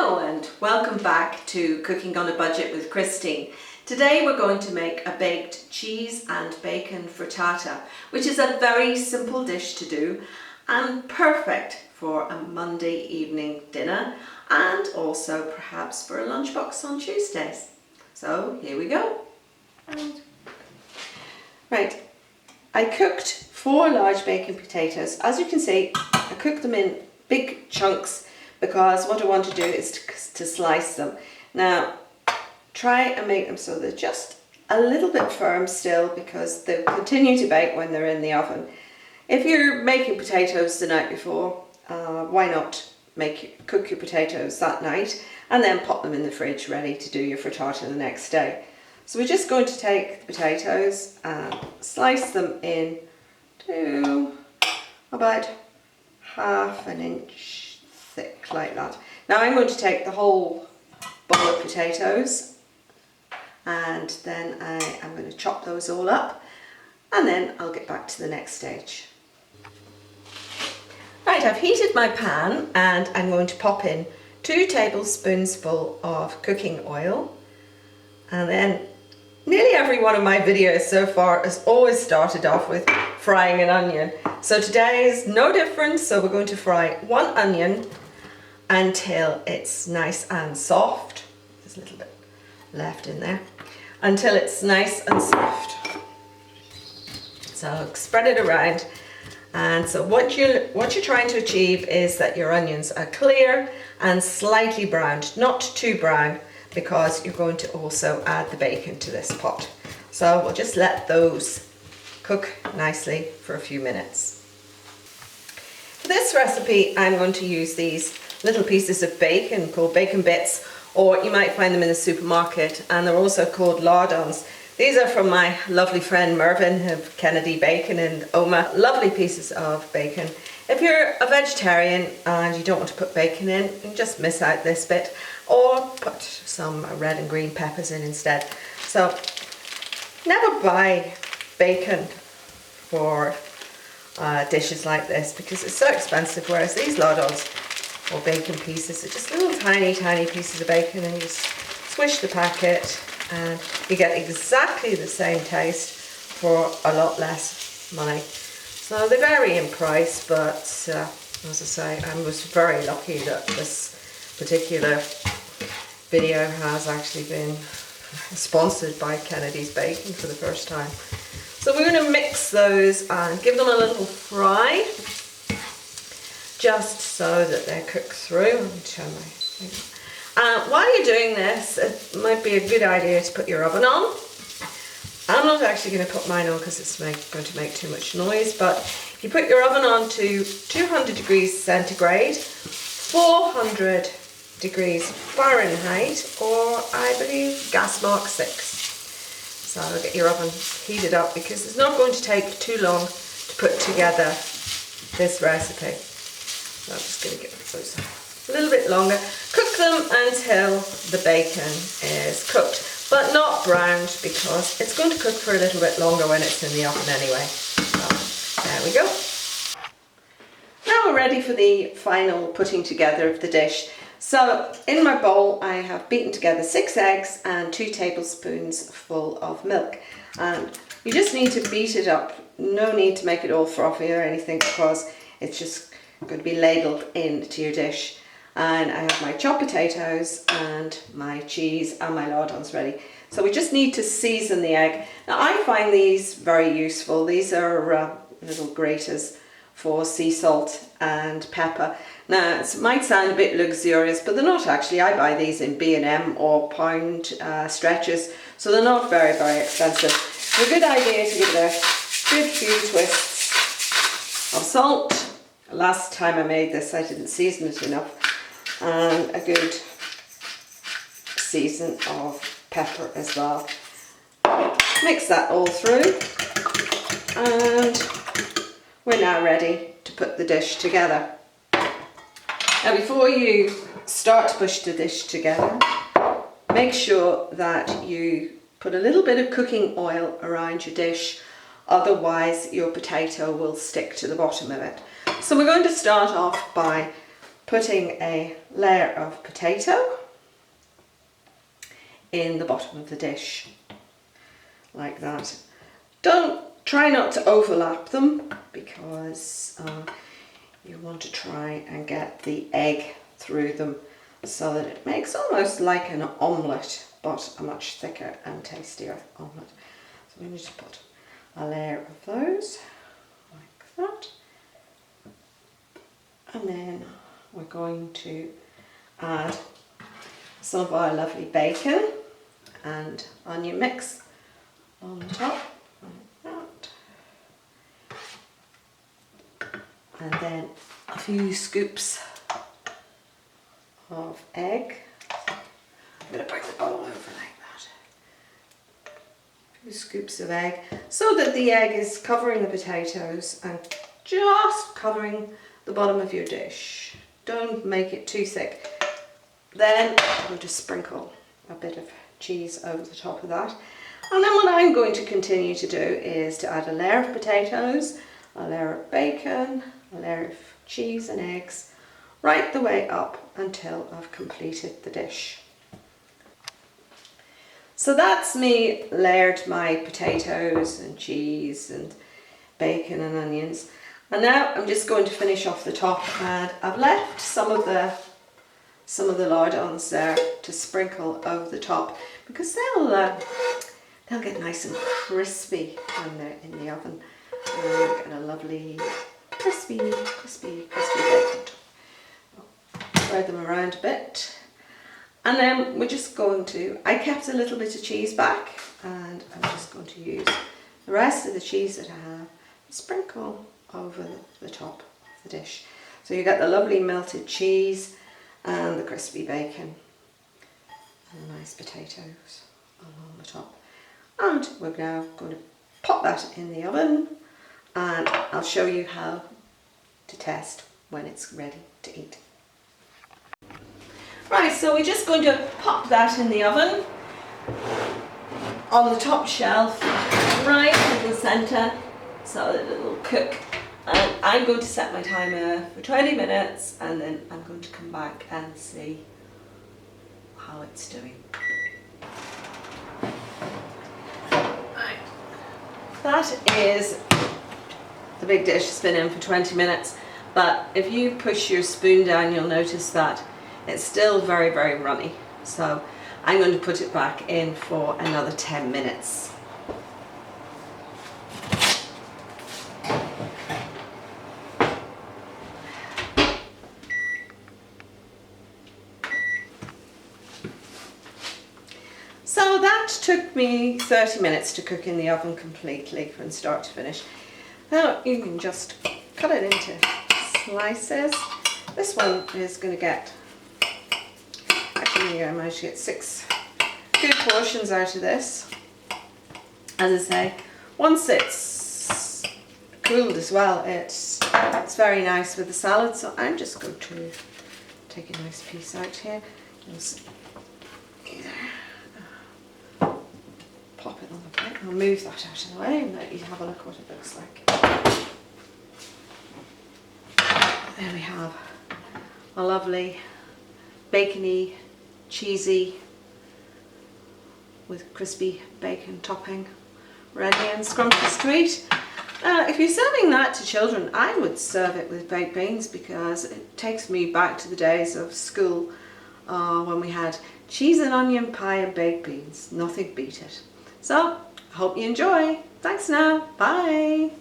Hello and welcome back to Cooking on a Budget with Christine. Today we're going to make a baked cheese and bacon frittata, which is a very simple dish to do and perfect for a Monday evening dinner and also perhaps for a lunchbox on Tuesdays. So here we go. Right, I cooked 4 large bacon potatoes. As you can see, I cooked them in big chunks because what I want to do is to slice them. Now, try and make them so they're just a little bit firm still because they'll continue to bake when they're in the oven. If you're making potatoes the night before, why not cook your potatoes that night and then pop them in the fridge ready to do your frittata the next day. So we're just going to take the potatoes and slice them in to about ½ an inch thick like that. Now I'm going to take the whole bowl of potatoes and then I am going to chop those all up and then I'll get back to the next stage. Right, I've heated my pan and I'm going to pop in 2 tablespoonsful of cooking oil, and then nearly every one of my videos so far has always started off with frying an onion. So today is no different, so we're going to fry 1 onion until it's nice and soft. There's a little bit left in there. Until it's nice and soft. So spread it around. And so what you're trying to achieve is that your onions are clear and slightly browned, not too brown, because you're going to also add the bacon to this pot. So we'll just let those cook nicely for a few minutes. For this recipe, I'm going to use these little pieces of bacon called bacon bits, or you might find them in the supermarket, and they're also called lardons. These are from my lovely friend Mervyn of Kennedy Bacon in Oma. Lovely pieces of bacon. If you're a vegetarian and you don't want to put bacon in, you can just miss out this bit, or put some red and green peppers in instead. So never buy bacon for dishes like this because it's so expensive, whereas these lardons or bacon pieces are just little tiny pieces of bacon, and you just swish the packet and you get exactly the same taste for a lot less money. So they vary in price, but as I say, I was very lucky that this particular video has actually been sponsored by Kennedy's Bacon for the first time. So we're going to mix those and give them a little fry, just so that they're cooked through. Let me turn my thing. While you're doing this, it might be a good idea to put your oven on. I'm not actually going to put mine on because it's going to make too much noise, but if you put your oven on to 200 degrees centigrade, 400 degrees Fahrenheit, or I believe gas mark 6. So I'll get your oven heated up because it's not going to take too long to put together this recipe. So I'm just going to give those a little bit longer. Cook them until the bacon is cooked, but not browned, because it's going to cook for a little bit longer when it's in the oven anyway. So there we go. Now we're ready for the final putting together of the dish. So in my bowl I have beaten together 6 eggs and 2 tablespoons full of milk, and you just need to beat it up. No need to make it all frothy or anything, because it's just going to be ladled into your dish. And I have my chopped potatoes and my cheese and my lardons ready. So we just need to season the egg. Now I find these very useful. These are little graters for sea salt and pepper. Now it might sound a bit luxurious, but they're not actually. I buy these in B&M or pound stretches, so they're not very expensive. It's a good idea to give it a good few twists of salt. Last time I made this I didn't season it enough. And a good season of pepper as well. Mix that all through, and we're now ready to put the dish together. Now before you start to push the dish together, make sure that you put a little bit of cooking oil around your dish, otherwise your potato will stick to the bottom of it. So we're going to start off by putting a layer of potato in the bottom of the dish, like that. Try not to overlap them, because you want to try and get the egg through them so that it makes almost like an omelette, but a much thicker and tastier omelette. So we need to put a layer of those like that, and then we're going to add some of our lovely bacon and onion mix on the top, like that. And then a few scoops of egg. I'm going to bring the bowl over like that. A few scoops of egg, so that the egg is covering the potatoes and just covering the bottom of your dish. Don't make it too thick. Then I'm going to sprinkle a bit of cheese over the top of that. And then what I'm going to continue to do is to add a layer of potatoes, a layer of bacon, a layer of cheese and eggs, right the way up until I've completed the dish. So that's me layered my potatoes and cheese and bacon and onions. And now I'm just going to finish off the top, and I've left some of the lardons there to sprinkle over the top, because they'll get nice and crispy when they're in the oven. And you'll get a lovely crispy bacon. Spread them around a bit, and then we're just going to, I kept a little bit of cheese back, and I'm just going to use the rest of the cheese that I have and sprinkle over the top of the dish. So you get the lovely melted cheese and the crispy bacon and the nice potatoes along the top. And we're now going to pop that in the oven, and I'll show you how to test when it's ready to eat. Right, so we're just going to pop that in the oven on the top shelf, right in the centre, so that it will cook. And I'm going to set my timer for 20 minutes, and then I'm going to come back and see how it's doing. Right. That is the big dish. It's been in for 20 minutes, but if you push your spoon down, you'll notice that it's still very, very runny. So I'm going to put it back in for another 10 minutes. So that took me 30 minutes to cook in the oven completely from start to finish. Now you can just cut it into slices. This one is going to get, actually I managed to get 6 good portions out of this. As I say, once it's cooled as well, it's very nice with the salad. So I'm just going to take a nice piece out here. Just pop it on the plate. I'll move that out of the way and let you have a look what it looks like. There we have a lovely bacony, cheesy with crispy bacon topping ready and scrumptious to eat. If you're serving that to children, I would serve it with baked beans, because it takes me back to the days of school when we had cheese and onion pie and baked beans. Nothing beat it. So, I hope you enjoy. Thanks now. Bye.